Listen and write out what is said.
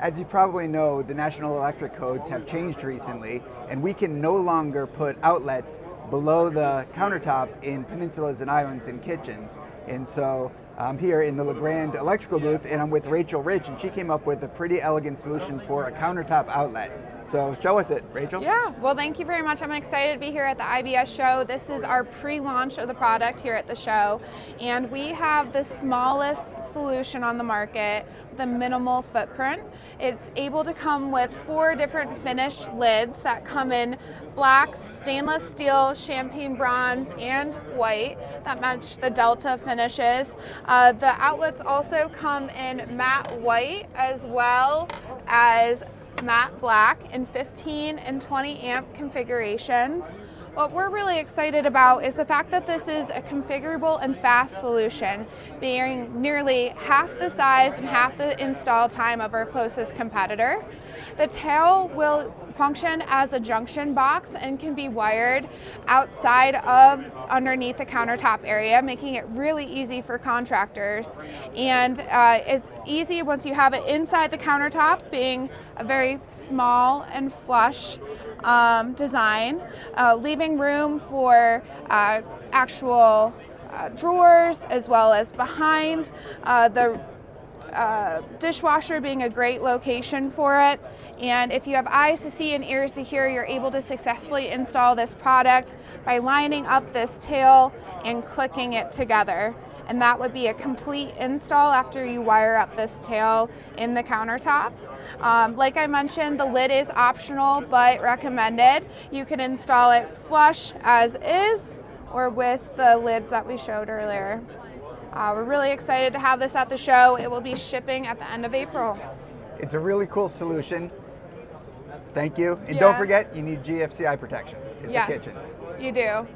As you probably know, the National Electric Codes have changed recently, and we can no longer put outlets below the countertop in peninsulas and islands in kitchens. And so I'm here in the Legrand electrical booth, and I'm with Rachel Rich, and she came up with a pretty elegant solution for a countertop outlet. So show us it, Rachel. Yeah, well, thank you very much. I'm excited to be here at the IBS show. This is our pre-launch of the product here at the show, and we have the smallest solution on the market with a minimal footprint. It's able to come with 4 different finish lids that come in black, stainless steel, champagne bronze, and white that match the Delta finishes. The outlets also come in matte white as well as matte black in 15 and 20 amp configurations. What we're really excited about is the fact that this is a configurable and fast solution, being nearly half the size and half the install time of our closest competitor. The tail will function as a junction box and can be wired outside of underneath the countertop area, making it really easy for contractors. And it's easy once you have it inside the countertop, being a very small and flush design, leaving room for actual drawers, as well as behind the dishwasher being a great location for it. And if you have eyes to see and ears to hear, you're able to successfully install this product by lining up this tail and clicking it together. And that would be a complete install after you wire up this tail in the countertop. Like I mentioned, the lid is optional but recommended. You can install it flush as is or with the lids that we showed earlier. We're really excited to have this at the show. It will be shipping at the end of April. It's a really cool solution. Thank you. And don't forget, you need GFCI protection. It's a kitchen. You do.